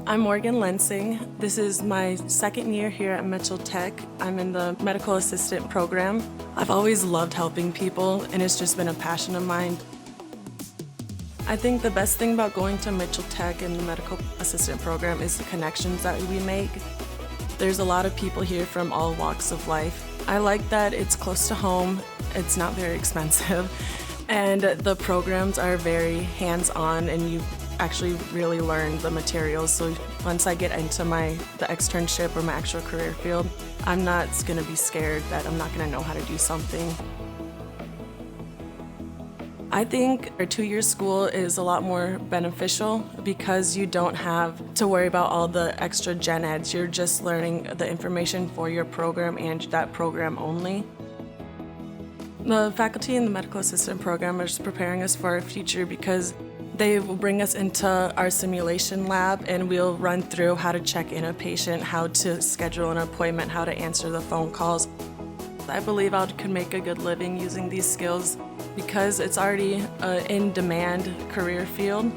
I'm Morgan Lensing. This is my second year here at Mitchell Tech. I'm in the medical assistant program. I've always loved helping people, and it's just been a passion of mine. I think the best thing about going to Mitchell Tech and the medical assistant program is the connections that we make. There's a lot of people here from all walks of life. I like that it's close to home, it's not very expensive, and the programs are very hands-on and you actually really learn the materials. So once I get into the externship or my actual career field, I'm not going to be scared that I'm not going to know how to do something. I think our two-year school is a lot more beneficial because you don't have to worry about all the extra gen eds. You're just learning the information for your program and that program only. The faculty in the medical assistant program are just preparing us for our future because they will bring us into our simulation lab and we'll run through how to check in a patient, how to schedule an appointment, how to answer the phone calls. I believe I could make a good living using these skills because it's already an in-demand career field.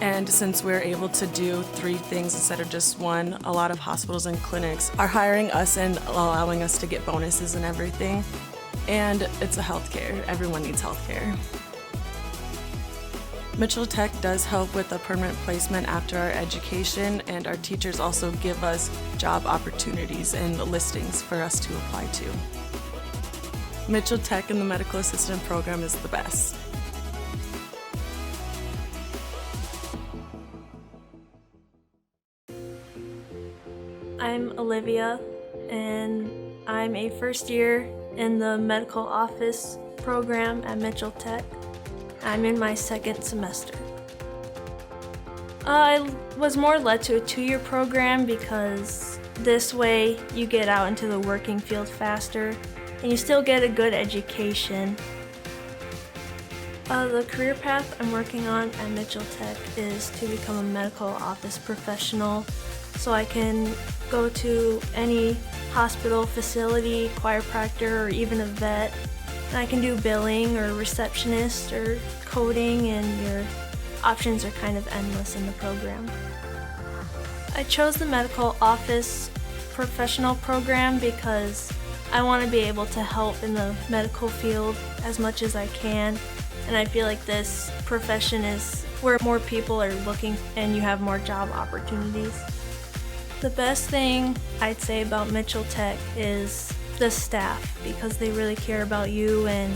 And since we're able to do 3 things instead of just one, a lot of hospitals and clinics are hiring us and allowing us to get bonuses and everything. And it's a healthcare. Everyone needs healthcare. Mitchell Tech does help with a permanent placement after our education, and our teachers also give us job opportunities and listings for us to apply to. Mitchell Tech and the medical assistant program is the best. I'm Olivia, and I'm a first year in the medical office program at Mitchell Tech. I'm in my 2nd semester. I was more led to a 2-year program because this way you get out into the working field faster and you still get a good education. The career path I'm working on at Mitchell Tech is to become a medical office professional so I can go to any hospital facility, chiropractor, or even a vet. And I can do billing or receptionist or coding, and your options are kind of endless in the program. I chose the medical office professional program because I want to be able to help in the medical field as much as I can, and I feel like this profession is where more people are looking and you have more job opportunities. The best thing I'd say about Mitchell Tech is the staff, because they really care about you, and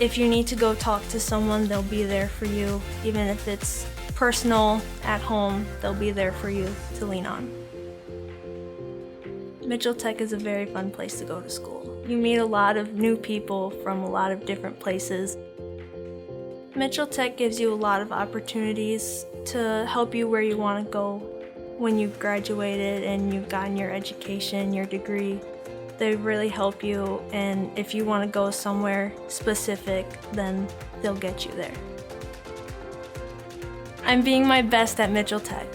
if you need to go talk to someone, they'll be there for you. Even if it's personal at home, they'll be there for you to lean on. Mitchell Tech is a very fun place to go to school. You meet a lot of new people from a lot of different places. Mitchell Tech gives you a lot of opportunities to help you where you want to go when you've graduated and you've gotten your education, your degree. They really help you, and if you want to go somewhere specific, then they'll get you there. I'm being my best at Mitchell Tech.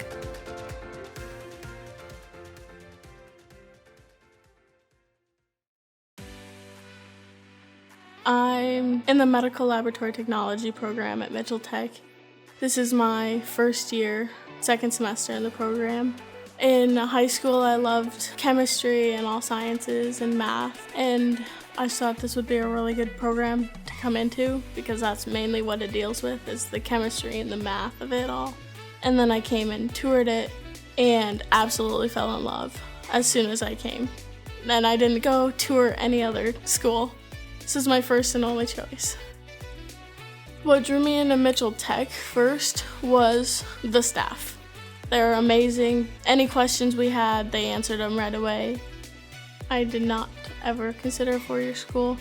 I'm in the medical laboratory technology program at Mitchell Tech. This is my first year, 2nd semester in the program. In high school, I loved chemistry and all sciences and math, and I thought this would be a really good program to come into because that's mainly what it deals with, is the chemistry and the math of it all. And then I came and toured it and absolutely fell in love as soon as I came. Then I didn't go tour any other school. This is my first and only choice. What drew me into Mitchell Tech first was the staff. They're amazing. Any questions we had, they answered them right away. I did not ever consider a 4-year school,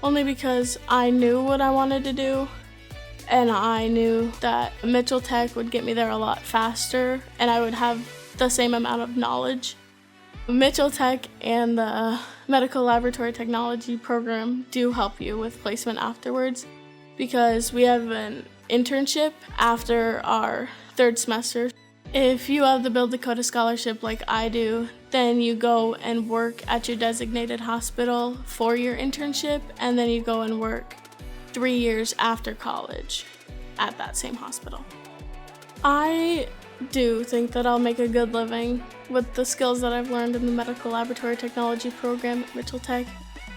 only because I knew what I wanted to do, and I knew that Mitchell Tech would get me there a lot faster, and I would have the same amount of knowledge. Mitchell Tech and the medical laboratory technology program do help you with placement afterwards, because we have an internship after our 3rd semester. If you have the Build Dakota Scholarship like I do, then you go and work at your designated hospital for your internship, and then you go and work 3 years after college at that same hospital. I do think that I'll make a good living with the skills that I've learned in the medical laboratory technology program at Mitchell Tech,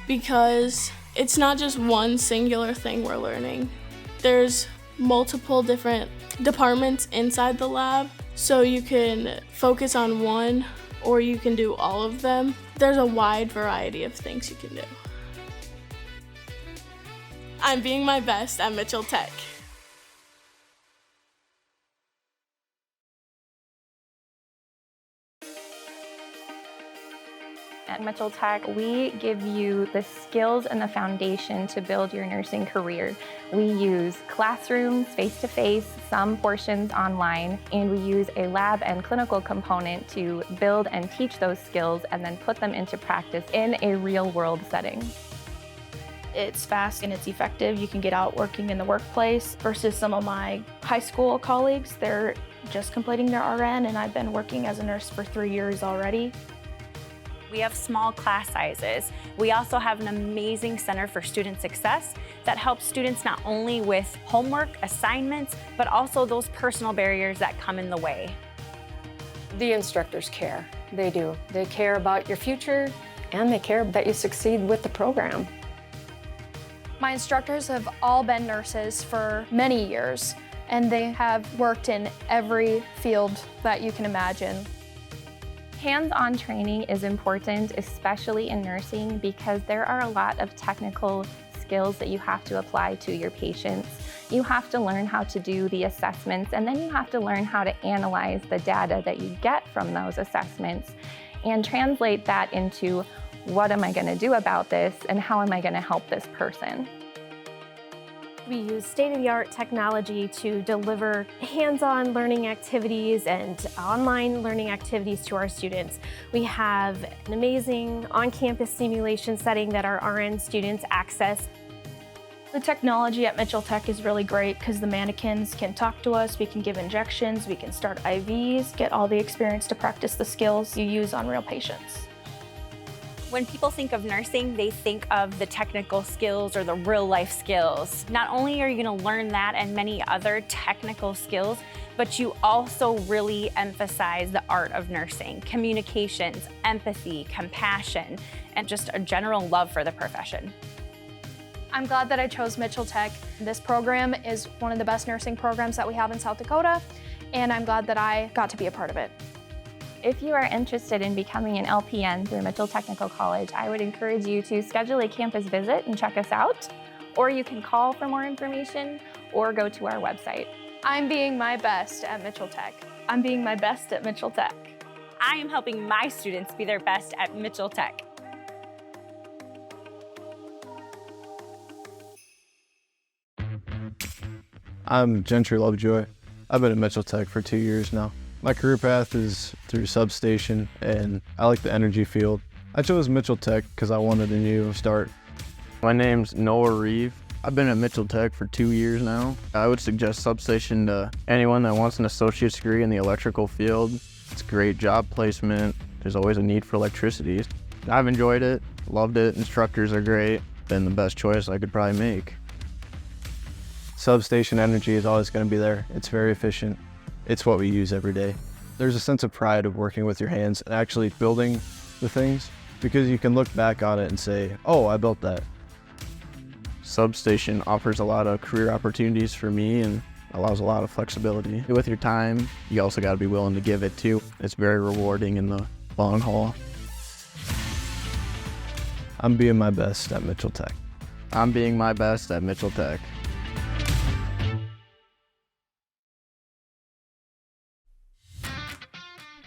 because it's not just one singular thing we're learning. There's multiple different departments inside the lab, so you can focus on one or you can do all of them. There's a wide variety of things you can do. I'm being my best at Mitchell Tech. At Mitchell Tech, we give you the skills and the foundation to build your nursing career. We use classrooms, face-to-face, some portions online, and we use a lab and clinical component to build and teach those skills and then put them into practice in a real-world setting. It's fast and it's effective. You can get out working in the workplace versus some of my high school colleagues. They're just completing their RN, and I've been working as a nurse for 3 years already. We have small class sizes. We also have an amazing Center for Student Success that helps students not only with homework, assignments, but also those personal barriers that come in the way. The instructors care. They do. They care about your future, and they care that you succeed with the program. My instructors have all been nurses for many years, and they have worked in every field that you can imagine. Hands-on training is important, especially in nursing, because there are a lot of technical skills that you have to apply to your patients. You have to learn how to do the assessments, and then you have to learn how to analyze the data that you get from those assessments and translate that into what am I going to do about this and how am I going to help this person. We use state-of-the-art technology to deliver hands-on learning activities and online learning activities to our students. We have an amazing on-campus simulation setting that our RN students access. The technology at Mitchell Tech is really great because the mannequins can talk to us, we can give injections, we can start IVs, get all the experience to practice the skills you use on real patients. When people think of nursing, they think of the technical skills or the real life skills. Not only are you going to learn that and many other technical skills, but you also really emphasize the art of nursing, communications, empathy, compassion, and just a general love for the profession. I'm glad that I chose Mitchell Tech. This program is one of the best nursing programs that we have in South Dakota, and I'm glad that I got to be a part of it. If you are interested in becoming an LPN through Mitchell Technical College, I would encourage you to schedule a campus visit and check us out, or you can call for more information or go to our website. I'm being my best at Mitchell Tech. I'm being my best at Mitchell Tech. I am helping my students be their best at Mitchell Tech. I'm Gentry Lovejoy. I've been at Mitchell Tech for 2 years now. My career path is through substation, and I like the energy field. I chose Mitchell Tech because I wanted a new start. My name's Noah Reeve. I've been at Mitchell Tech for 2 years now. I would suggest substation to anyone that wants an associate's degree in the electrical field. It's a great job placement. There's always a need for electricity. I've enjoyed it, loved it. Instructors are great. Been the best choice I could probably make. Substation energy is always going to be there. It's very efficient. It's what we use every day. There's a sense of pride of working with your hands and actually building the things, because you can look back on it and say, oh, I built that. Substation offers a lot of career opportunities for me and allows a lot of flexibility. With your time, you also got to be willing to give it too. It's very rewarding in the long haul. I'm being my best at Mitchell Tech. I'm being my best at Mitchell Tech.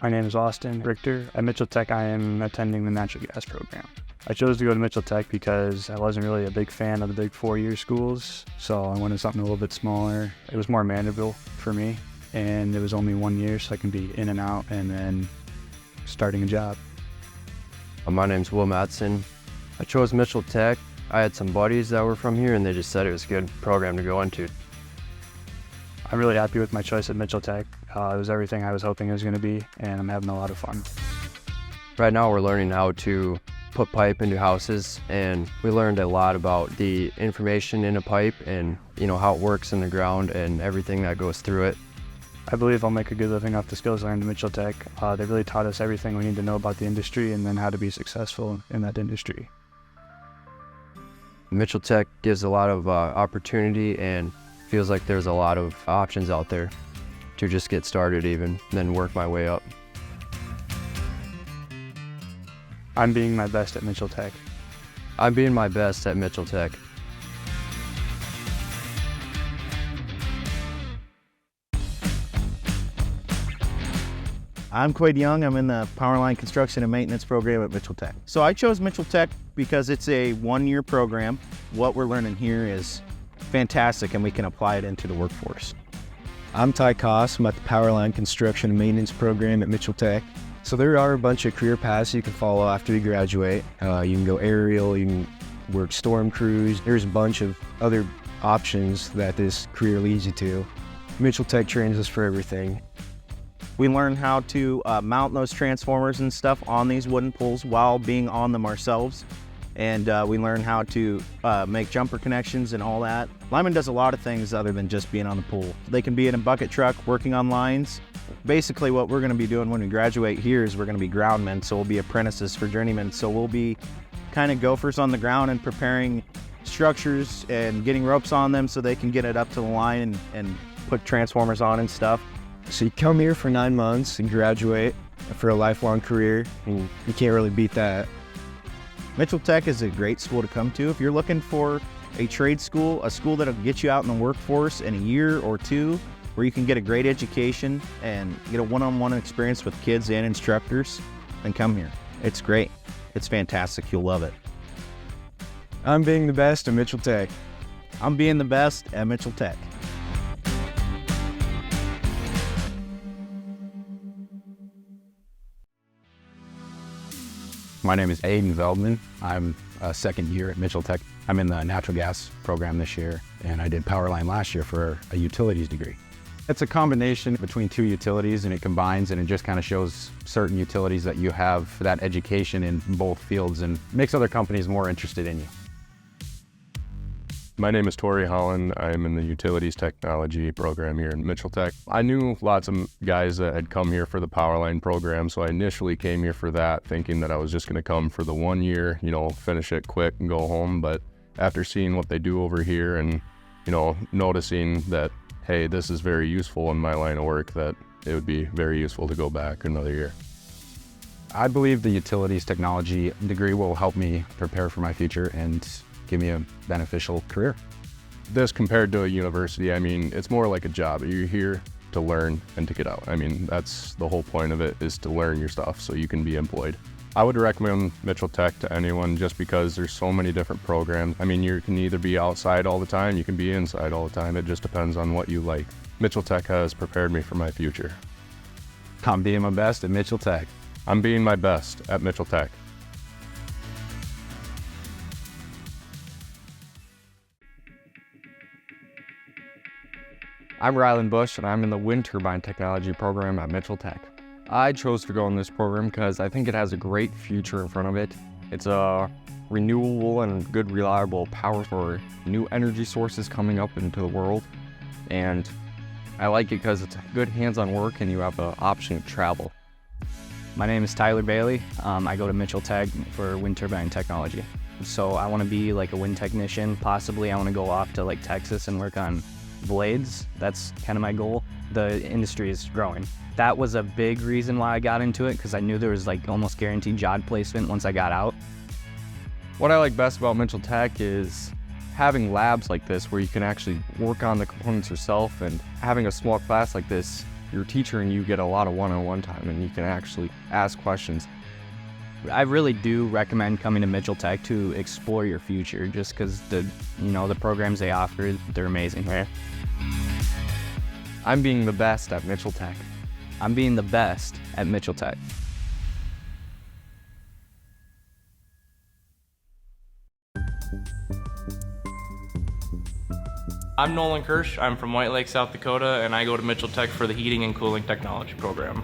My name is Austin Richter. At Mitchell Tech, I am attending the natural gas program. I chose to go to Mitchell Tech because I wasn't really a big fan of the big four-year schools, so I wanted something a little bit smaller. It was more manageable for me, and it was only 1 year, so I can be in and out and then starting a job. My name's Will Matson. I chose Mitchell Tech. I had some buddies that were from here, and they just said it was a good program to go into. I'm really happy with my choice at Mitchell Tech. It was everything I was hoping it was going to be, and I'm having a lot of fun. Right now we're learning how to put pipe into houses, and we learned a lot about the information in a pipe and how it works in the ground and everything that goes through it. I believe I'll make a good living off the skills learned at Mitchell Tech. They really taught us everything we need to know about the industry and then how to be successful in that industry. Mitchell Tech gives a lot of opportunity and feels like there's a lot of options out there to just get started even, then work my way up. I'm being my best at Mitchell Tech. I'm being my best at Mitchell Tech. I'm Quade Young. I'm in the Powerline Construction and Maintenance program at Mitchell Tech. So I chose Mitchell Tech because it's a one-year program. What we're learning here is fantastic and we can apply it into the workforce. I'm Ty Koss. I'm at the Powerline Construction and Maintenance program at Mitchell Tech. So there are a bunch of career paths you can follow after you graduate. You can go aerial, you can work storm crews. There's a bunch of other options that this career leads you to. Mitchell Tech trains us for everything. We learn how to mount those transformers and stuff on these wooden poles while being on them ourselves. And we learn how to make jumper connections and all that. Lineman does a lot of things other than just being on the pole. They can be in a bucket truck working on lines. Basically what we're gonna be doing when we graduate here is we're gonna be groundmen, so we'll be apprentices for journeymen. So we'll be kind of gophers on the ground and preparing structures and getting ropes on them so they can get it up to the line and put transformers on and stuff. So you come here for 9 months and graduate for a lifelong career, and you can't really beat that. Mitchell Tech is a great school to come to. If you're looking for a trade school, a school that'll get you out in the workforce in a year or two, where you can get a great education and get a one-on-one experience with kids and instructors, then come here. It's great. It's fantastic. You'll love it. I'm being the best at Mitchell Tech. I'm being the best at Mitchell Tech. My name is Aiden Veldman. I'm a second year at Mitchell Tech. I'm in the natural gas program this year, and I did Powerline last year for a utilities degree. It's a combination between two utilities, and it combines, and it just kind of shows certain utilities that you have that education in both fields and makes other companies more interested in you. My name is Tori Holland. I'm in the Utilities Technology program here in Mitchell Tech. I knew lots of guys that had come here for the Powerline program, so I initially came here for that, thinking that I was just going to come for the 1 year, finish it quick and go home. But after seeing what they do over here and, noticing that, hey, this is very useful in my line of work, that it would be very useful to go back another year. I believe the Utilities Technology degree will help me prepare for my future and give me a beneficial career. This compared to a university, it's more like a job. You're here to learn and to get out. That's the whole point of it, is to learn your stuff so you can be employed. I would recommend Mitchell Tech to anyone just because there's so many different programs. You can either be outside all the time, you can be inside all the time. It just depends on what you like. Mitchell Tech has prepared me for my future. I'm being my best at Mitchell Tech. I'm being my best at Mitchell Tech. I'm Rylan Bush, and I'm in the wind turbine technology program at Mitchell Tech. I chose to go in this program because I think it has a great future in front of it. It's a renewable and good reliable power for new energy sources coming up into the world. And I like it because it's good hands-on work and you have the option to travel. My name is Tyler Bailey. I go to Mitchell Tech for wind turbine technology. So I want to be like a wind technician. Possibly I want to go off to like Texas and work on blades. That's kind of my goal. The industry is growing. That was a big reason why I got into it, because I knew there was like almost guaranteed job placement once I got out. What I like best about Mitchell Tech is having labs like this where you can actually work on the components yourself, and having a small class like this, your teacher and you get a lot of one-on-one time and you can actually ask questions. I really do recommend coming to Mitchell Tech to explore your future, just because the programs they offer, they're amazing. Right? I'm being the best at Mitchell Tech. I'm being the best at Mitchell Tech. I'm Nolan Kirsch. I'm from White Lake, South Dakota, and I go to Mitchell Tech for the Heating and Cooling Technology program.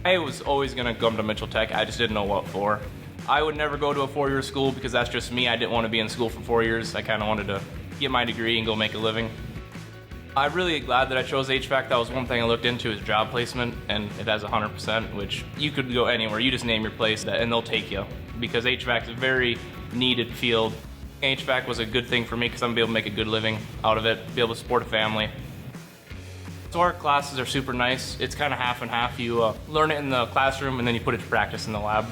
I was always going to come to Mitchell Tech, I just didn't know what for. I would never go to a 4-year school because that's just me. I didn't want to be in school for 4 years. I kind of wanted to get my degree and go make a living. I'm really glad that I chose HVAC. That was one thing I looked into is job placement, and it has 100%, which you could go anywhere. You just name your place and they'll take you, because HVAC is a very needed field. HVAC was a good thing for me because I'm gonna be able to make a good living out of it, be able to support a family. So our classes are super nice. It's kind of half and half. You learn it in the classroom and then you put it to practice in the lab.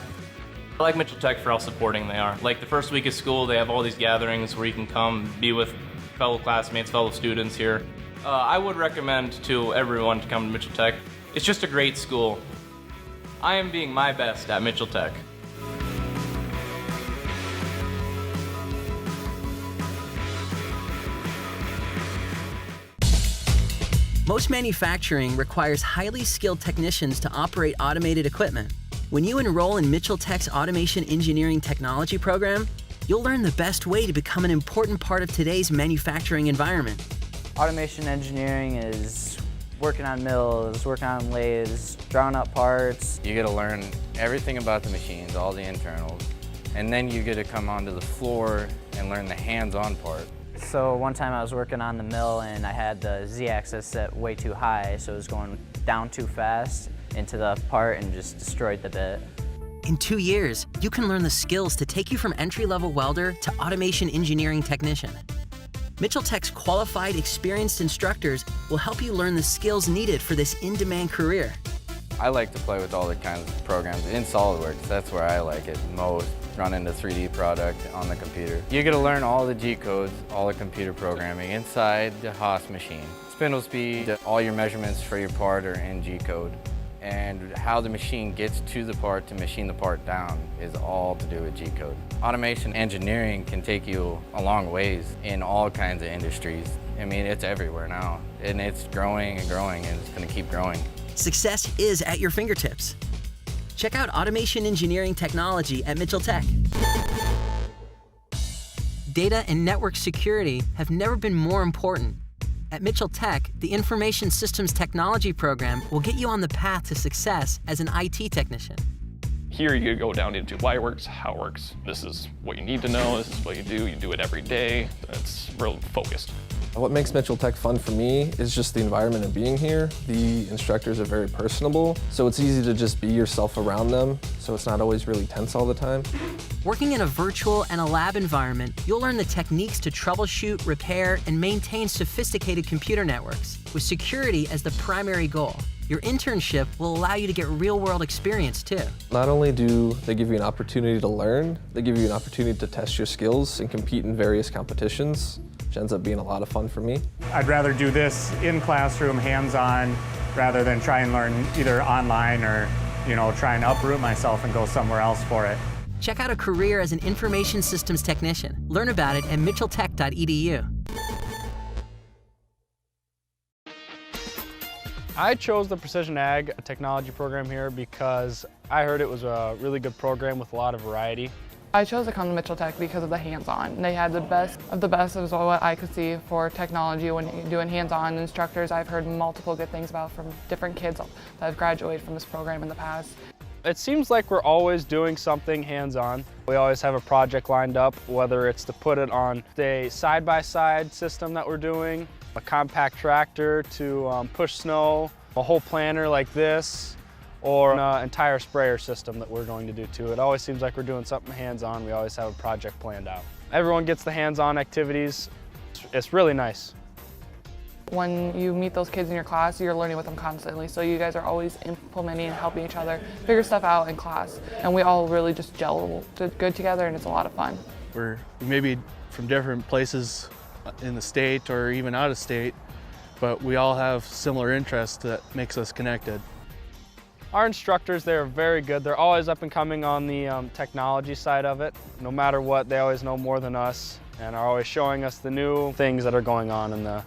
I like Mitchell Tech for how supporting they are. Like the first week of school, they have all these gatherings where you can come be with fellow classmates, fellow students here. I would recommend to everyone to come to Mitchell Tech. It's just a great school. I am being my best at Mitchell Tech. Most manufacturing requires highly skilled technicians to operate automated equipment. When you enroll in Mitchell Tech's Automation Engineering Technology program, you'll learn the best way to become an important part of today's manufacturing environment. Automation engineering is working on mills, working on lathes, drawing up parts. You get to learn everything about the machines, all the internals, and then you get to come onto the floor and learn the hands-on part. So one time I was working on the mill and I had the Z-axis set way too high, so it was going down too fast into the part and just destroyed the bit. In 2 years, you can learn the skills to take you from entry-level welder to automation engineering technician. Mitchell Tech's qualified, experienced instructors will help you learn the skills needed for this in-demand career. I like to play with all the kinds of programs in SolidWorks. That's where I like it most, running the 3D product on the computer. You get to learn all the G-codes, all the computer programming inside the Haas machine. Spindle speed, all your measurements for your part are in G-code. And how the machine gets to the part to machine the part down is all to do with G-code. Automation engineering can take you a long ways in all kinds of industries. I mean, it's everywhere now, and it's growing and growing, and it's going to keep growing. Success is at your fingertips. Check out Automation Engineering Technology at Mitchell Tech. Data and network security have never been more important. At Mitchell Tech, the Information Systems Technology program will get you on the path to success as an IT technician. Here you go down into why it works, how it works. This is what you need to know, this is what you do it every day. It's real focused. What makes Mitchell Tech fun for me is just the environment of being here. The instructors are very personable, so it's easy to just be yourself around them, so it's not always really tense all the time. Working in a virtual and a lab environment, you'll learn the techniques to troubleshoot, repair, and maintain sophisticated computer networks, with security as the primary goal. Your internship will allow you to get real-world experience, too. Not only do they give you an opportunity to learn, they give you an opportunity to test your skills and compete in various competitions, which ends up being a lot of fun for me. I'd rather do this in classroom, hands-on, rather than try and learn either online or, try and uproot myself and go somewhere else for it. Check out a career as an information systems technician. Learn about it at mitchelltech.edu. I chose the Precision Ag Technology program here because I heard it was a really good program with a lot of variety. I chose to come to Mitchell Tech because of the hands-on. They had the best of the best of what I could see for technology when doing hands-on instructors. I've heard multiple good things about from different kids that have graduated from this program in the past. It seems like we're always doing something hands-on. We always have a project lined up, whether it's to put it on the side-by-side system that we're doing, a compact tractor to push snow, a whole planter like this, or an entire sprayer system that we're going to do too. It always seems like we're doing something hands-on. We always have a project planned out. Everyone gets the hands-on activities. It's really nice. When you meet those kids in your class, you're learning with them constantly, so you guys are always implementing and helping each other figure stuff out in class. And we all really just gel good together, and it's a lot of fun. We're maybe from different places in the state or even out of state, but we all have similar interests that makes us connected. Our instructors, they're very good. They're always up and coming on the technology side of it. No matter what, they always know more than us and are always showing us the new things that are going on in the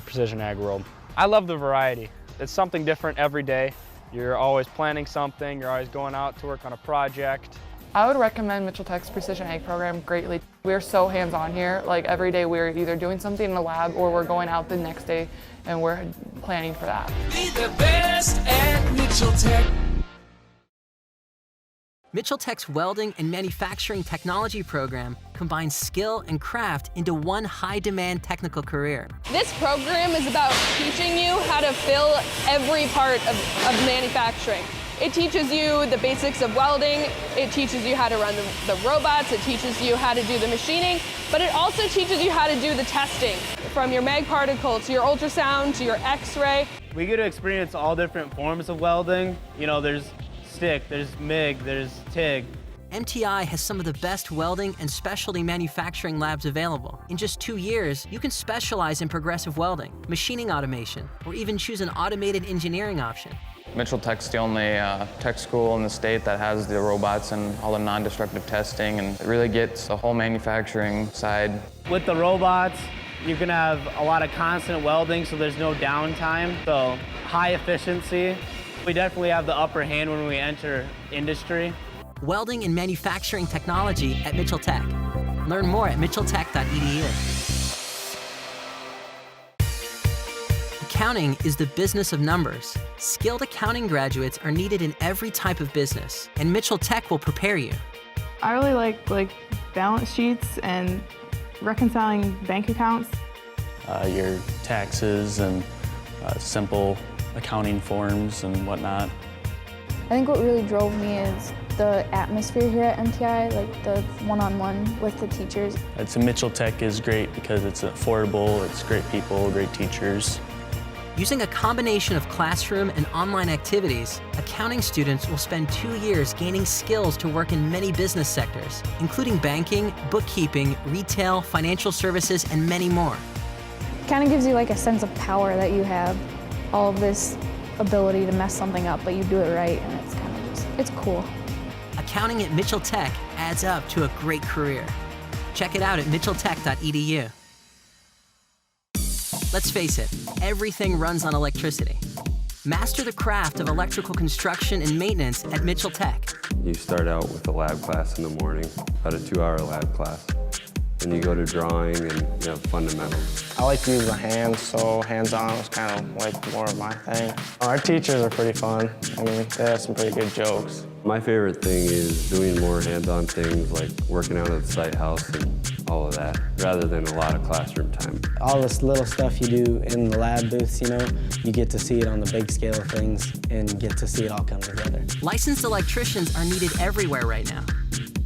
precision ag world. I love the variety. It's something different every day. You're always planning something, you're always going out to work on a project. I would recommend Mitchell Tech's Precision Ag program greatly. We're so hands-on here. Like every day we're either doing something in the lab or we're going out the next day and we're planning for that. Be the best at Mitchell Tech. Mitchell Tech's Welding and Manufacturing Technology program combines skill and craft into one high-demand technical career. This program is about teaching you how to fill every part of manufacturing. It teaches you the basics of welding, it teaches you how to run the robots, it teaches you how to do the machining, but it also teaches you how to do the testing, from your mag particle to your ultrasound to your X-ray. We get to experience all different forms of welding. You know, there's stick, there's MIG, there's TIG. MTI has some of the best welding and specialty manufacturing labs available. In just 2 years, you can specialize in progressive welding, machining automation, or even choose an automated engineering option. Mitchell Tech's the only tech school in the state that has the robots and all the non-destructive testing, and it really gets the whole manufacturing side. With the robots, you can have a lot of constant welding, so there's no downtime, so high efficiency. We definitely have the upper hand when we enter industry. Welding and manufacturing technology at Mitchell Tech. Learn more at mitchelltech.edu. Accounting is the business of numbers. Skilled accounting graduates are needed in every type of business, and Mitchell Tech will prepare you. I really like balance sheets and reconciling bank accounts. Your taxes and simple accounting forms and whatnot. I think what really drove me is the atmosphere here at MTI, like the one-on-one with the teachers. I'd say Mitchell Tech is great because it's affordable, it's great people, great teachers. Using a combination of classroom and online activities, accounting students will spend 2 years gaining skills to work in many business sectors, including banking, bookkeeping, retail, financial services, and many more. It kind of gives you like a sense of power that you have all of this ability to mess something up, but you do it right, and it's kind of just, it's cool. Accounting at Mitchell Tech adds up to a great career. Check it out at mitchelltech.edu. Let's face it, everything runs on electricity. Master the craft of electrical construction and maintenance at Mitchell Tech. You start out with a lab class in the morning, about a 2-hour lab class. Then you go to drawing and you have fundamentals. I like to use the hands, so hands-on is kind of like more of my thing. Our teachers are pretty fun. I mean, they have some pretty good jokes. My favorite thing is doing more hands-on things like working out at the site house and all of that, rather than a lot of classroom time. All this little stuff you do in the lab booths, you know, you get to see it on the big scale of things and get to see it all come together. Licensed electricians are needed everywhere right now.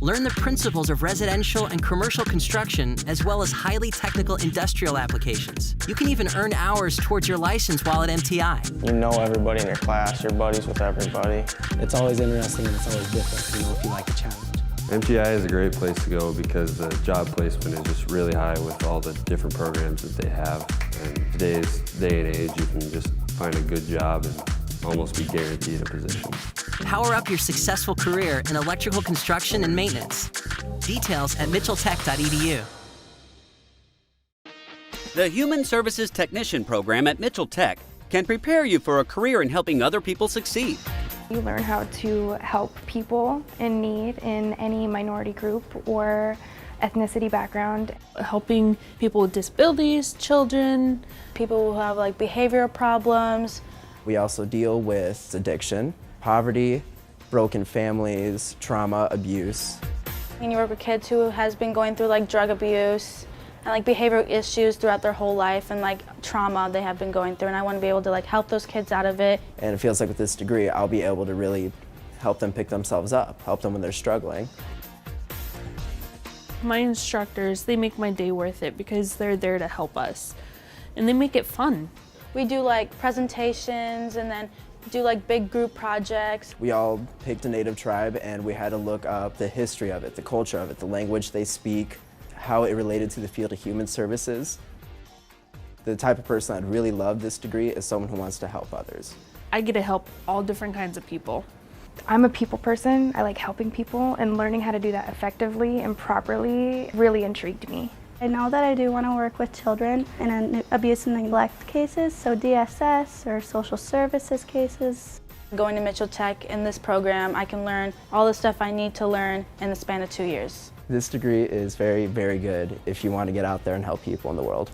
Learn the principles of residential and commercial construction, as well as highly technical industrial applications. You can even earn hours towards your license while at MTI. You know everybody in your class, you're buddies with everybody. It's always interesting and it's always different, you know, if you like a challenge. MTI is a great place to go because the job placement is just really high with all the different programs that they have. And today's day and age, you can just find a good job and almost be guaranteed a position. Power up your successful career in electrical construction and maintenance. Details at mitchelltech.edu. The Human Services Technician program at Mitchell Tech can prepare you for a career in helping other people succeed. You learn how to help people in need in any minority group or ethnicity background. Helping people with disabilities, children, people who have like behavioral problems. We also deal with addiction, poverty, broken families, trauma, abuse. When you work with kids who has been going through like drug abuse and like behavioral issues throughout their whole life and like trauma they have been going through, and I want to be able to like help those kids out of it. And it feels like with this degree, I'll be able to really help them pick themselves up, help them when they're struggling. My instructors, they make my day worth it because they're there to help us and they make it fun. We do like presentations and then do like big group projects. We all picked a native tribe and we had to look up the history of it, the culture of it, the language they speak, how it related to the field of human services. The type of person I'd really love this degree is someone who wants to help others. I get to help all different kinds of people. I'm a people person. I like helping people, and learning how to do that effectively and properly really intrigued me. I know that I do want to work with children in abuse and neglect cases, so DSS or social services cases. Going to Mitchell Tech in this program, I can learn all the stuff I need to learn in the span of 2 years. This degree is very, very good if you want to get out there and help people in the world.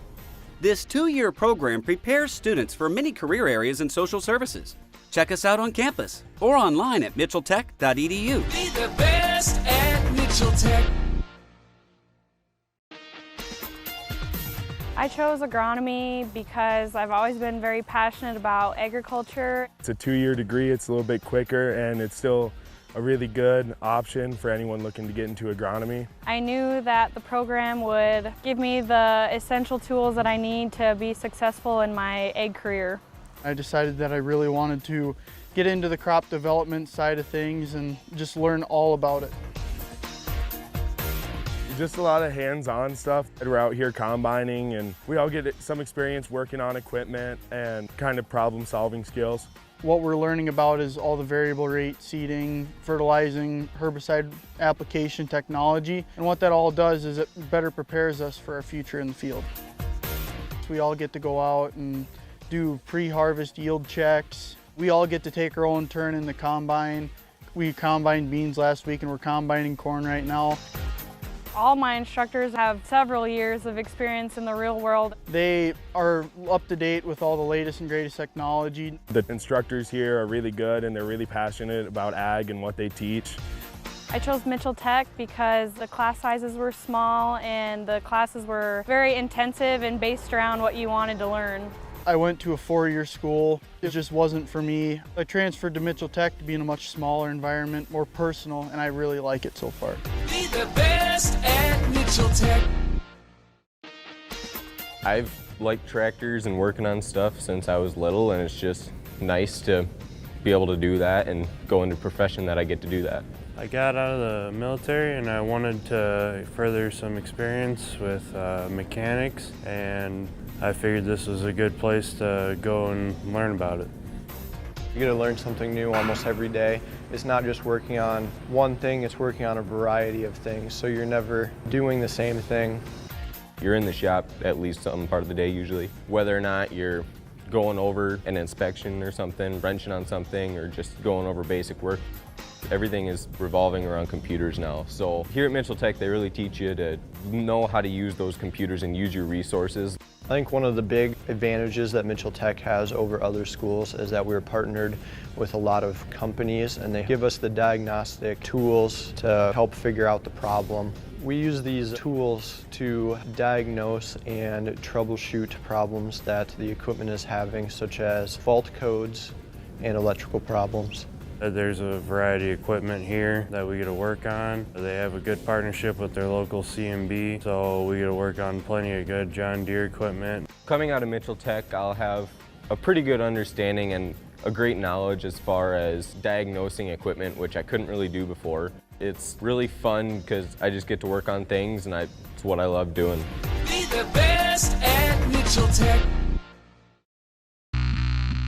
This 2-year program prepares students for many career areas in social services. Check us out on campus or online at mitchelltech.edu. Be the best at Mitchell Tech. I chose agronomy because I've always been very passionate about agriculture. It's a 2-year degree, it's a little bit quicker, and it's still a really good option for anyone looking to get into agronomy. I knew that the program would give me the essential tools that I need to be successful in my ag career. I decided that I really wanted to get into the crop development side of things and just learn all about it. Just a lot of hands-on stuff. We're out here combining and we all get some experience working on equipment and kind of problem-solving skills. What we're learning about is all the variable rate seeding, fertilizing, herbicide application technology, and what that all does is it better prepares us for our future in the field. We all get to go out and do pre-harvest yield checks. We all get to take our own turn in the combine. We combined beans last week and we're combining corn right now. All my instructors have several years of experience in the real world. They are up to date with all the latest and greatest technology. The instructors here are really good and they're really passionate about ag and what they teach. I chose Mitchell Tech because the class sizes were small and the classes were very intensive and based around what you wanted to learn. I went to a 4-year school. It just wasn't for me. I transferred to Mitchell Tech to be in a much smaller environment, more personal, and I really like it so far. Be the best at Mitchell Tech. I've liked tractors and working on stuff since I was little, and it's just nice to be able to do that and go into a profession that I get to do that. I got out of the military and I wanted to further some experience with mechanics, and I figured this was a good place to go and learn about it. You get to learn something new almost every day. It's not just working on one thing, it's working on a variety of things, so you're never doing the same thing. You're in the shop at least some part of the day usually. Whether or not you're going over an inspection or something, wrenching on something, or just going over basic work, everything is revolving around computers now. So here at Mitchell Tech, they really teach you to know how to use those computers and use your resources. I think one of the big advantages that Mitchell Tech has over other schools is that we're partnered with a lot of companies and they give us the diagnostic tools to help figure out the problem. We use these tools to diagnose and troubleshoot problems that the equipment is having, such as fault codes and electrical problems. There's a variety of equipment here that we get to work on. They have a good partnership with their local CMB, so we get to work on plenty of good John Deere equipment. Coming out of Mitchell Tech, I'll have a pretty good understanding and a great knowledge as far as diagnosing equipment, which I couldn't really do before. It's really fun because I just get to work on things and it's what I love doing. Be the best at Mitchell Tech.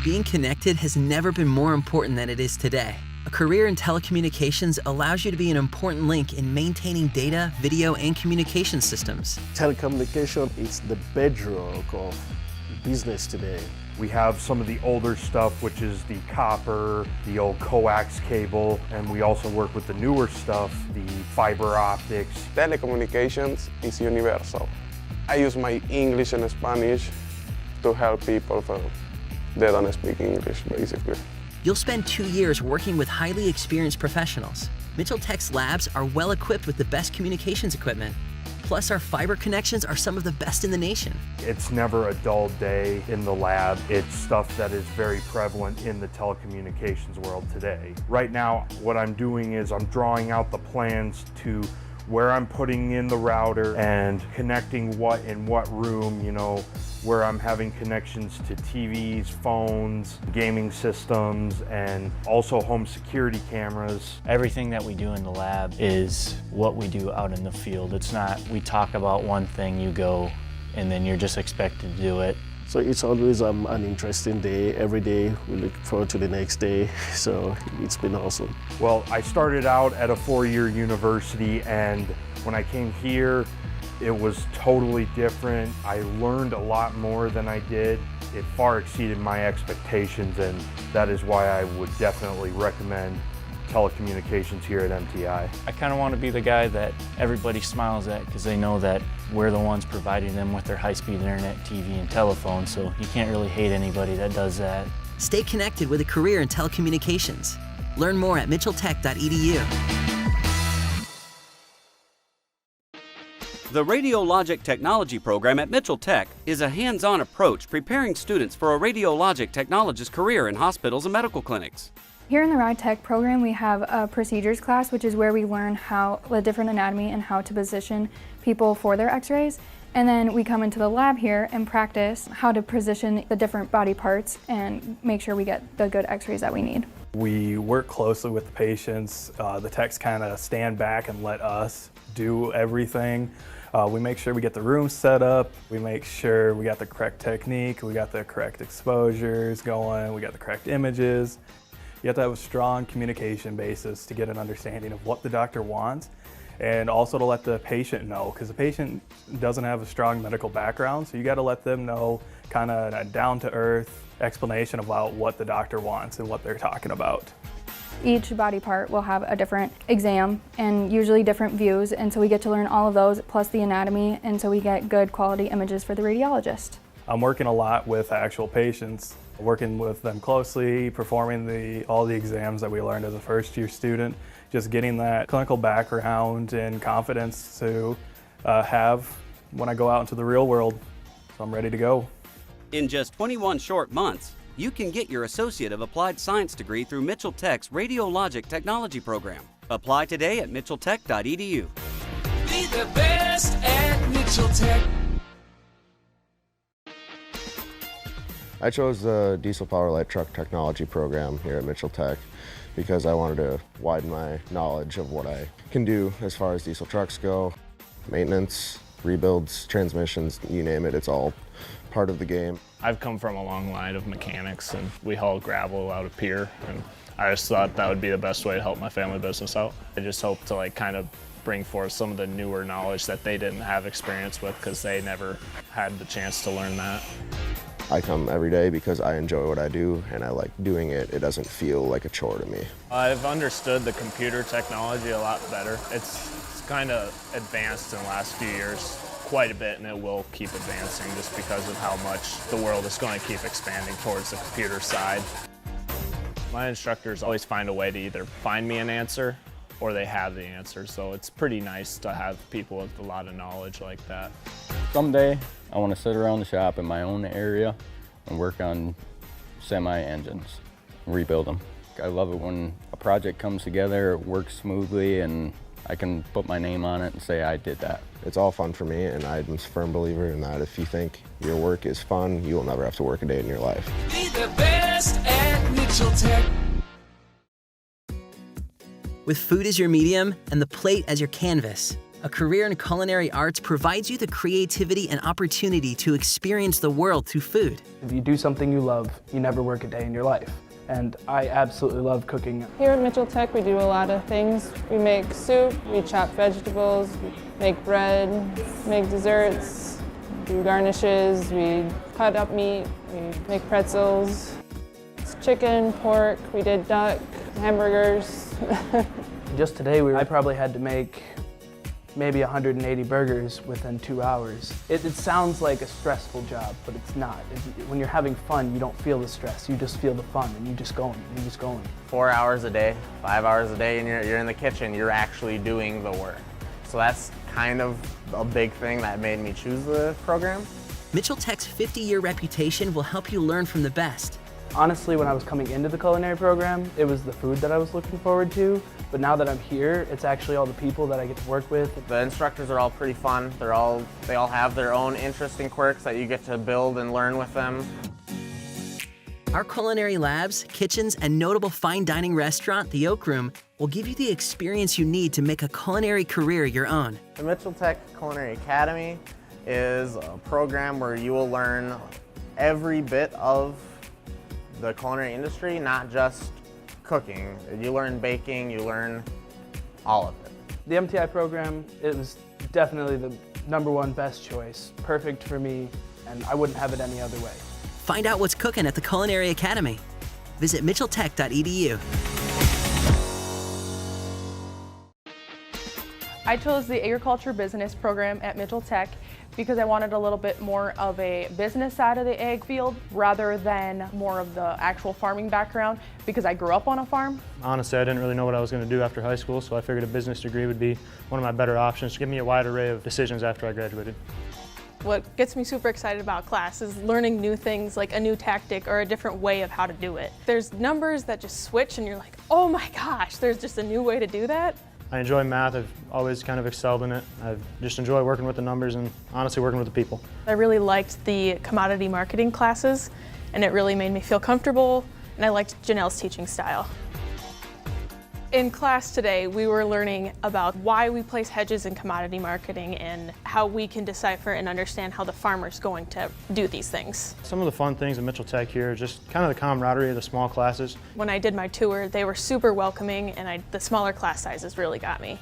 Being connected has never been more important than it is today. A career in telecommunications allows you to be an important link in maintaining data, video, and communication systems. Telecommunication is the bedrock of business today. We have some of the older stuff, which is the copper, the old coax cable, and we also work with the newer stuff, the fiber optics. Telecommunications is universal. I use my English and Spanish to help people they don't speak English, basically. You'll spend 2 years working with highly experienced professionals. Mitchell Tech's labs are well equipped with the best communications equipment. Plus, our fiber connections are some of the best in the nation. It's never a dull day in the lab. It's stuff that is very prevalent in the telecommunications world today. Right now, what I'm doing is I'm drawing out the plans to where I'm putting in the router and connecting what in what room, where I'm having connections to TVs, phones, gaming systems, and also home security cameras. Everything that we do in the lab is what we do out in the field. It's not, we talk about one thing, you go, and then you're just expected to do it. So it's always an interesting day. Every day we look forward to the next day, so it's been awesome. Well, I started out at a 4-year university, and when I came here, it was totally different. I learned a lot more than I did. It far exceeded my expectations, and that is why I would definitely recommend telecommunications here at MTI. I kind of want to be the guy that everybody smiles at because they know that we're the ones providing them with their high-speed internet, TV, and telephone, so you can't really hate anybody that does that. Stay connected with a career in telecommunications. Learn more at mitchelltech.edu. The Radiologic Technology program at Mitchell Tech is a hands-on approach preparing students for a radiologic technologist career in hospitals and medical clinics. Here in the Rad Tech program, we have a procedures class, which is where we learn how the different anatomy and how to position people for their x-rays. And then we come into the lab here and practice how to position the different body parts and make sure we get the good x-rays that we need. We work closely with the patients. The techs kind of stand back and let us do everything. We make sure we get the room set up, we make sure we got the correct technique, we got the correct exposures going, we got the correct images. You have to have a strong communication basis to get an understanding of what the doctor wants, and also to let the patient know, because the patient doesn't have a strong medical background, so you got to let them know kind of a down-to-earth explanation about what the doctor wants and what they're talking about. Each body part will have a different exam and usually different views, and so we get to learn all of those plus the anatomy, and so we get good quality images for the radiologist. I'm working a lot with actual patients, working with them closely, performing all the exams that we learned as a first-year student, just getting that clinical background and confidence to have when I go out into the real world, so I'm ready to go. In just 21 short months, you can get your Associate of Applied Science degree through Mitchell Tech's Radiologic Technology program. Apply today at mitchelltech.edu. Be the best at Mitchell Tech. I chose the Diesel Power Light Truck Technology program here at Mitchell Tech because I wanted to widen my knowledge of what I can do as far as diesel trucks go. Maintenance, rebuilds, transmissions, you name it, it's all part of the game. I've come from a long line of mechanics, and we haul gravel out of pier, and I just thought that would be the best way to help my family business out. I just hope to kind of bring forth some of the newer knowledge that they didn't have experience with because they never had the chance to learn that. I come every day because I enjoy what I do and I like doing it. It doesn't feel like a chore to me. I've understood the computer technology a lot better. It's kind of advanced in the last few years quite a bit, and it will keep advancing just because of how much the world is going to keep expanding towards the computer side. My instructors always find a way to either find me an answer or they have the answer, so it's pretty nice to have people with a lot of knowledge like that. Someday I want to sit around the shop in my own area and work on semi-engines, rebuild them. I love it when a project comes together, it works smoothly, and I can put my name on it and say I did that. It's all fun for me, and I'm a firm believer in that. If you think your work is fun, you will never have to work a day in your life. Be the best at Mitchell Tech. With food as your medium and the plate as your canvas, a career in culinary arts provides you the creativity and opportunity to experience the world through food. If you do something you love, you never work a day in your life. And I absolutely love cooking. Here at Mitchell Tech, we do a lot of things. We make soup, we chop vegetables, we make bread, make desserts, do garnishes, we cut up meat, we make pretzels. It's chicken, pork, we did duck, hamburgers. Just today, I probably had to make maybe 180 burgers within 2 hours. It sounds like a stressful job, but it's not. When you're having fun, you don't feel the stress. You just feel the fun, and you just going, and you just going. 4 hours a day, 5 hours a day, and you're in the kitchen. You're actually doing the work. So that's kind of a big thing that made me choose the program. Mitchell Tech's 50-year reputation will help you learn from the best. Honestly, when I was coming into the culinary program, it was the food that I was looking forward to. But now that I'm here, it's actually all the people that I get to work with. The instructors are all pretty fun. They all have their own interesting quirks that you get to build and learn with them. Our culinary labs, kitchens, and notable fine dining restaurant, the Oak Room, will give you the experience you need to make a culinary career your own. The Mitchell Tech Culinary Academy is a program where you will learn every bit of the culinary industry, not just cooking. You learn baking, you learn all of it. The MTI program is definitely the #1 best choice. Perfect for me, and I wouldn't have it any other way. Find out what's cooking at the Culinary Academy. Visit mitchelltech.edu. I chose the Agriculture Business program at Mitchell Tech because I wanted a little bit more of a business side of the ag field rather than more of the actual farming background, because I grew up on a farm. Honestly, I didn't really know what I was going to do after high school, so I figured a business degree would be one of my better options to give me a wide array of decisions after I graduated. What gets me super excited about class is learning new things, like a new tactic or a different way of how to do it. There's numbers that just switch and you're like, oh my gosh, there's just a new way to do that. I enjoy math. I've always kind of excelled in it. I just enjoy working with the numbers and honestly working with the people. I really liked the commodity marketing classes, and it really made me feel comfortable, and I liked Janelle's teaching style. In class today, we were learning about why we place hedges in commodity marketing and how we can decipher and understand how the farmer's going to do these things. Some of the fun things at Mitchell Tech here are just kind of the camaraderie of the small classes. When I did my tour, they were super welcoming, and the smaller class sizes really got me.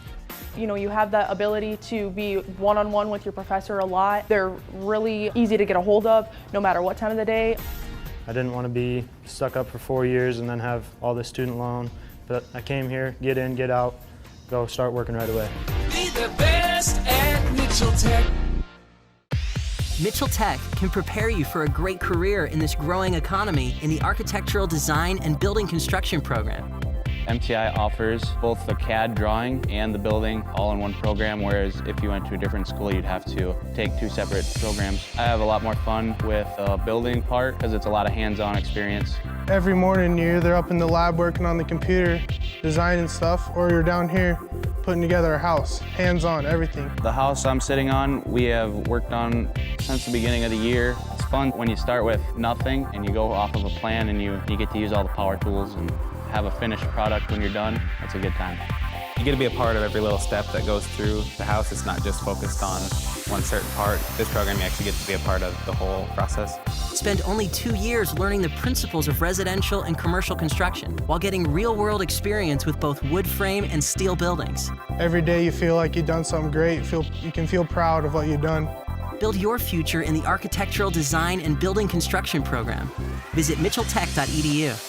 You know, you have that ability to be one-on-one with your professor a lot. They're really easy to get a hold of, no matter what time of the day. I didn't want to be stuck up for 4 years and then have all this student loan. But I came here, get in, get out, go start working right away. Be the best at Mitchell Tech. Mitchell Tech can prepare you for a great career in this growing economy in the Architectural Design and Building Construction program. MTI offers both the CAD drawing and the building all in one program, whereas if you went to a different school, you'd have to take 2 separate programs. I have a lot more fun with the building part because it's a lot of hands-on experience. Every morning you're either up in the lab working on the computer, designing stuff, or you're down here putting together a house, hands-on, everything. The house I'm sitting on, we have worked on since the beginning of the year. It's fun when you start with nothing and you go off of a plan and you get to use all the power tools and have a finished product when you're done. It's a good time. You get to be a part of every little step that goes through the house. It's not just focused on one certain part. This program, you actually get to be a part of the whole process. Spend only 2 years learning the principles of residential and commercial construction while getting real-world experience with both wood frame and steel buildings. Every day you feel like you've done something great. You can feel proud of what you've done. Build your future in the Architectural Design and Building Construction program. Visit mitchelltech.edu.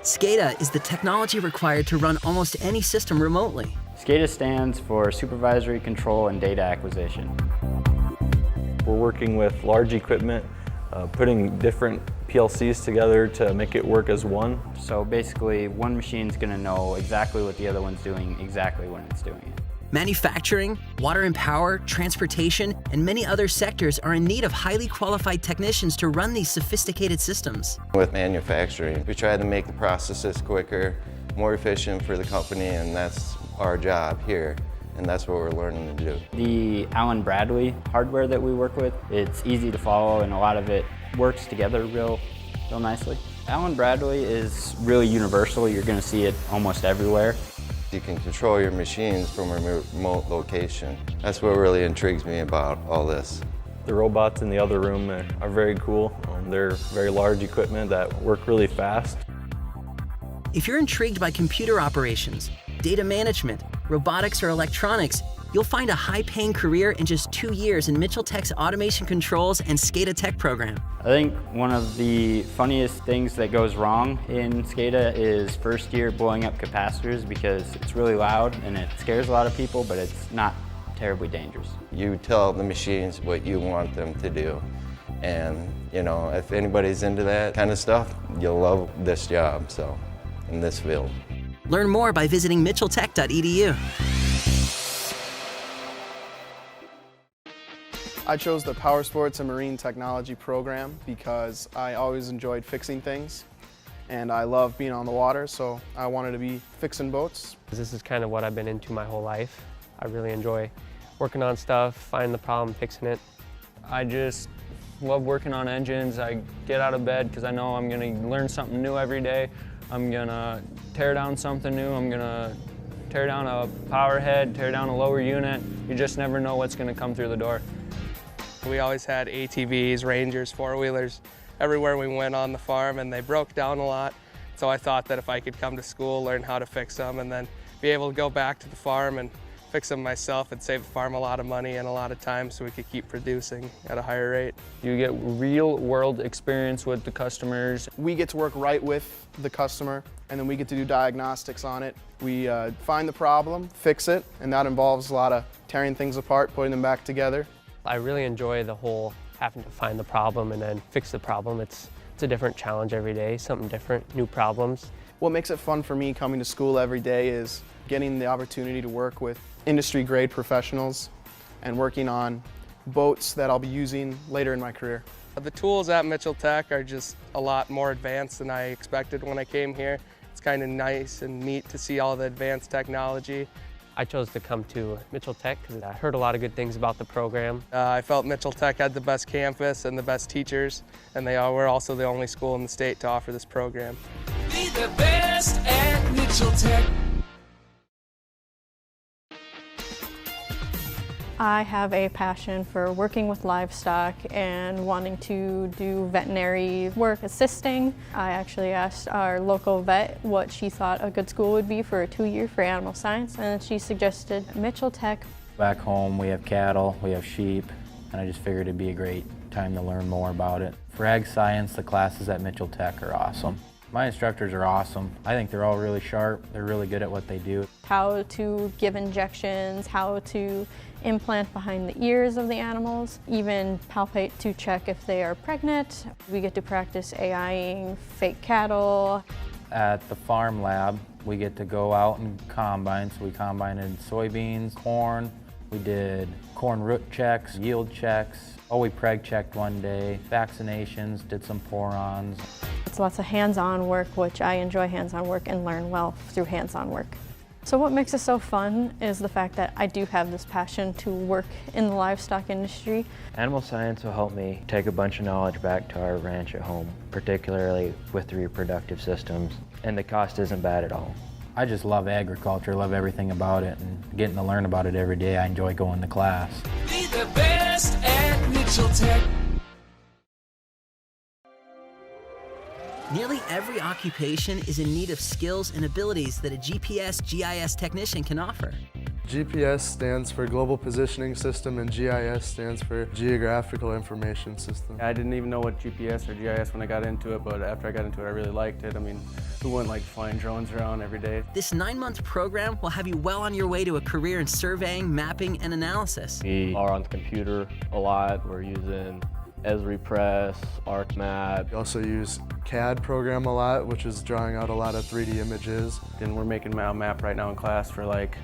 SCADA is the technology required to run almost any system remotely. SCADA stands for Supervisory Control and Data Acquisition. We're working with large equipment, putting different PLCs together to make it work as one. So basically, one machine's going to know exactly what the other one's doing exactly when it's doing it. Manufacturing, water and power, transportation, and many other sectors are in need of highly qualified technicians to run these sophisticated systems. With manufacturing, we try to make the processes quicker, more efficient for the company, and that's our job here, and that's what we're learning to do. The Allen Bradley hardware that we work with, it's easy to follow, and a lot of it works together real nicely. Allen Bradley is really universal. You're going to see it almost everywhere. You can control your machines from a remote location. That's what really intrigues me about all this. The robots in the other room are very cool. They're very large equipment that work really fast. If you're intrigued by computer operations, data management, robotics, or electronics, you'll find a high-paying career in just 2 years in Mitchell Tech's Automation Controls and SCADA Tech program. I think one of the funniest things that goes wrong in SCADA is first year blowing up capacitors, because it's really loud and it scares a lot of people, but it's not terribly dangerous. You tell the machines what you want them to do. And, you know, if anybody's into that kind of stuff, you'll love this job, so, in this field. Learn more by visiting mitchelltech.edu. I chose the Power Sports and Marine Technology program because I always enjoyed fixing things, and I love being on the water, so I wanted to be fixing boats. This is kind of what I've been into my whole life. I really enjoy working on stuff, finding the problem, fixing it. I just love working on engines. I get out of bed because I know I'm going to learn something new every day. I'm going to tear down something new. I'm going to tear down a power head, tear down a lower unit. You just never know what's going to come through the door. We always had ATVs, Rangers, four-wheelers everywhere we went on the farm, and they broke down a lot. So I thought that if I could come to school, learn how to fix them, and then be able to go back to the farm and fix them myself. It'd save the farm a lot of money and a lot of time so we could keep producing at a higher rate. You get real world experience with the customers. We get to work right with the customer, and then we get to do diagnostics on it. We find the problem, fix it, and that involves a lot of tearing things apart, putting them back together. I really enjoy the whole having to find the problem and then fix the problem. It's a different challenge every day, something different, new problems. What makes it fun for me coming to school every day is getting the opportunity to work with industry-grade professionals and working on boats that I'll be using later in my career. The tools at Mitchell Tech are just a lot more advanced than I expected when I came here. It's kind of nice and neat to see all the advanced technology. I chose to come to Mitchell Tech because I heard a lot of good things about the program. I felt Mitchell Tech had the best campus and the best teachers, and they were also the only school in the state to offer this program. Be the best at Mitchell Tech. I have a passion for working with livestock and wanting to do veterinary work assisting. I actually asked our local vet what she thought a good school would be for a 2-year for animal science, and she suggested Mitchell Tech. Back home we have cattle, we have sheep, and I just figured it'd be a great time to learn more about it. For ag science, the classes at Mitchell Tech are awesome. My instructors are awesome. I think they're all really sharp. They're really good at what they do. How to give injections, how to implant behind the ears of the animals, even palpate to check if they are pregnant. We get to practice AIing fake cattle. At the farm lab, we get to go out and combine. So we combined soybeans, corn. We did corn root checks, yield checks. Oh, we preg checked one day, vaccinations, did some pour-ons. It's lots of hands-on work, which I enjoy hands-on work and learn well through hands-on work. So what makes it so fun is the fact that I do have this passion to work in the livestock industry. Animal science will help me take a bunch of knowledge back to our ranch at home, particularly with the reproductive systems, and the cost isn't bad at all. I just love agriculture, love everything about it, and getting to learn about it every day. I enjoy going to class. Be the best at Mitchell Tech. Nearly every occupation is in need of skills and abilities that a GPS GIS technician can offer. GPS stands for Global Positioning System and GIS stands for Geographical Information System. I didn't even know what GPS or GIS when I got into it, but after I got into it, I really liked it. I mean, who wouldn't like flying drones around every day? This 9-month program will have you well on your way to a career in surveying, mapping, and analysis. We are on the computer a lot. We're using Esri Press, ArcMap. We also use CAD program a lot, which is drawing out a lot of 3D images. And we're making a map right now in class for like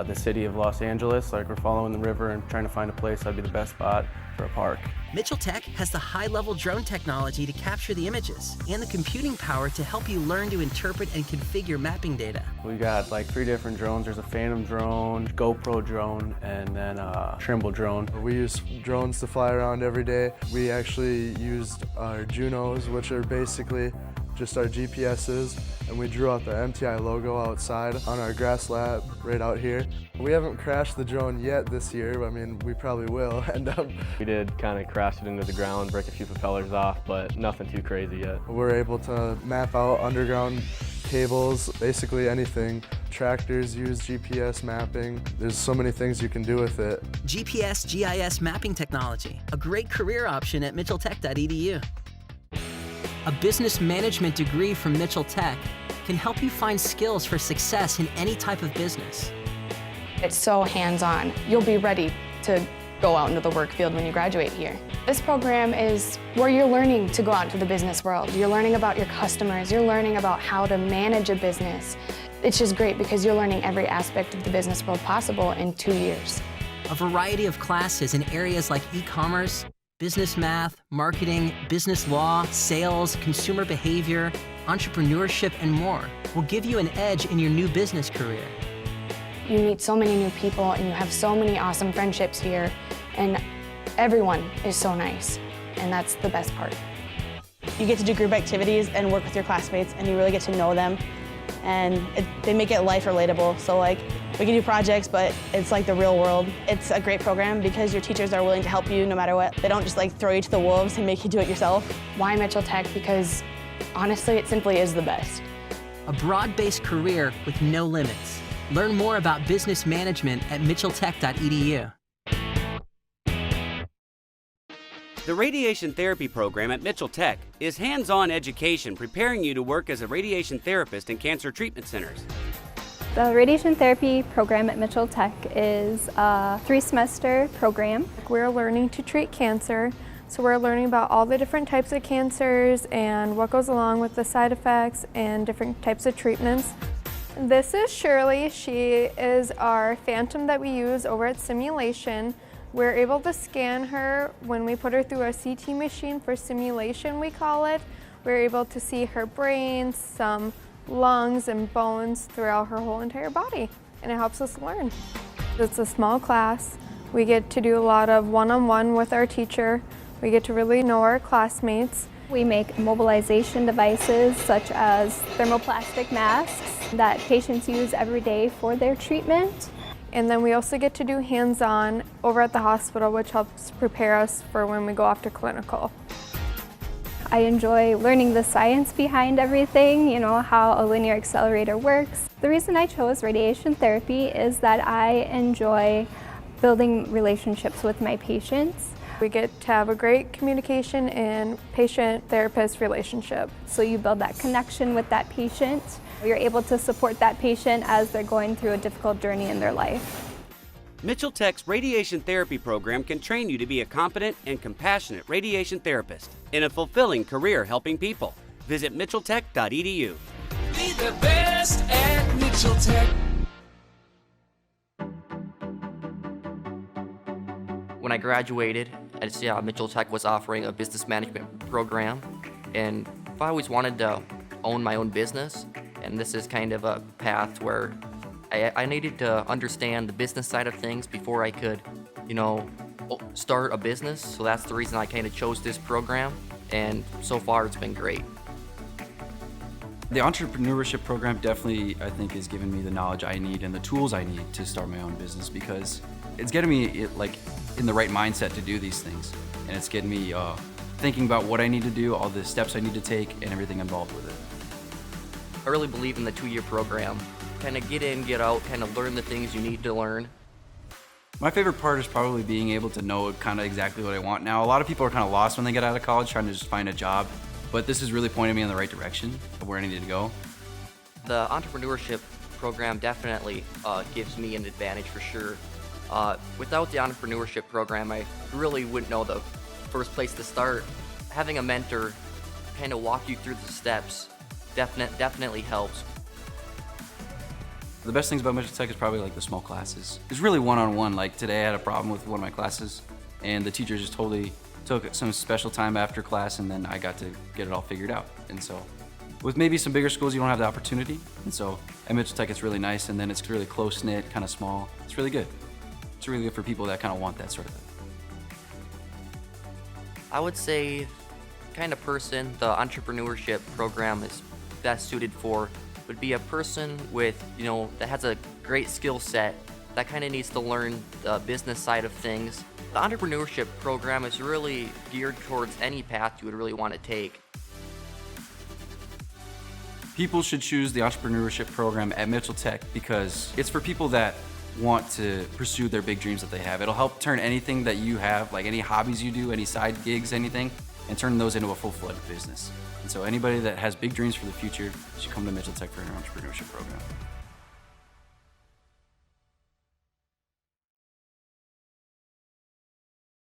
the city of Los Angeles. Like we're following the river and trying to find a place that'd be the best spot for a park. Mitchell Tech has the high-level drone technology to capture the images and the computing power to help you learn to interpret and configure mapping data. We got like 3 different drones. There's a Phantom drone, GoPro drone, and then a Trimble drone. We use drones to fly around every day. We actually used our Junos, which are basically just our GPSs, and we drew out the MTI logo outside on our grass lab right out here. We haven't crashed the drone yet this year. I mean, we probably will end up. We did kind of crash it into the ground, break a few propellers off, but nothing too crazy yet. We're able to map out underground cables, basically anything. Tractors use GPS mapping. There's so many things you can do with it. GPS GIS mapping technology, a great career option at mitchelltech.edu. A business management degree from Mitchell Tech can help you find skills for success in any type of business. It's so hands-on. You'll be ready to go out into the work field when you graduate here. This program is where you're learning to go out into the business world. You're learning about your customers. You're learning about how to manage a business. It's just great because you're learning every aspect of the business world possible in 2 years. A variety of classes in areas like e-commerce, business math, marketing, business law, sales, consumer behavior, entrepreneurship, and more will give you an edge in your new business career. You meet so many new people and you have so many awesome friendships here, and everyone is so nice, and that's the best part. You get to do group activities and work with your classmates, and you really get to know them, and they make it life relatable. So like, we can do projects, but it's like the real world. It's a great program because your teachers are willing to help you no matter what. They don't just like throw you to the wolves and make you do it yourself. Why Mitchell Tech? Because honestly, it simply is the best. A broad-based career with no limits. Learn more about business management at mitchelltech.edu. The Radiation Therapy program at Mitchell Tech is hands-on education preparing you to work as a radiation therapist in cancer treatment centers. The Radiation Therapy program at Mitchell Tech is a 3-semester program. We're learning to treat cancer, so we're learning about all the different types of cancers and what goes along with the side effects and different types of treatments. This is Shirley. She is our phantom that we use over at simulation. We're able to scan her when we put her through a CT machine for simulation, we call it. We're able to see her brain, some lungs and bones throughout her whole entire body, and it helps us learn. It's a small class. We get to do a lot of one-on-one with our teacher. We get to really know our classmates. We make mobilization devices such as thermoplastic masks that patients use every day for their treatment. And then we also get to do hands-on over at the hospital, which helps prepare us for when we go off to clinical. I enjoy learning the science behind everything, you know, how a linear accelerator works. The reason I chose radiation therapy is that I enjoy building relationships with my patients. We get to have a great communication and patient-therapist relationship. So you build that connection with that patient. You're able to support that patient as they're going through a difficult journey in their life. Mitchell Tech's radiation therapy program can train you to be a competent and compassionate radiation therapist in a fulfilling career helping people. Visit mitchelltech.edu. Be the best at Mitchell Tech. When I graduated, I saw Mitchell Tech was offering a business management program, and I always wanted to own my own business, and this is kind of a path where I needed to understand the business side of things before I could, start a business. So that's the reason I kind of chose this program, and so far it's been great. The entrepreneurship program definitely, I think, has given me the knowledge I need and the tools I need to start my own business, because it's getting me in the right mindset to do these things, and it's getting me thinking about what I need to do, all the steps I need to take, and everything involved with it. I really believe in the 2-year program. Kind of get in, get out, kind of learn the things you need to learn. My favorite part is probably being able to know kind of exactly what I want. Now, a lot of people are kind of lost when they get out of college trying to just find a job, but this is really pointing me in the right direction of where I need to go. The entrepreneurship program definitely gives me an advantage for sure. Without the entrepreneurship program, I really wouldn't know the first place to start. Having a mentor kind of walk you through the steps definitely helps. The best things about Mitchell Tech is probably like the small classes. It's really one-on-one. Like today I had a problem with one of my classes, and the teacher just totally took some special time after class, and then I got to get it all figured out. And so with maybe some bigger schools, you don't have the opportunity. And so at Mitchell Tech, it's really nice, and then it's really close-knit, kind of small. It's really good. It's really good for people that kind of want that sort of thing. I would say kind of person the entrepreneurship program is best suited for would be a person with, that has a great skill set that kind of needs to learn the business side of things. The entrepreneurship program is really geared towards any path you would really want to take. People should choose the entrepreneurship program at Mitchell Tech because it's for people that want to pursue their big dreams that they have. It'll help turn anything that you have, like any hobbies you do, any side gigs, anything, and turn those into a full-fledged business. And so anybody that has big dreams for the future should come to Mitchell Tech for an entrepreneurship program.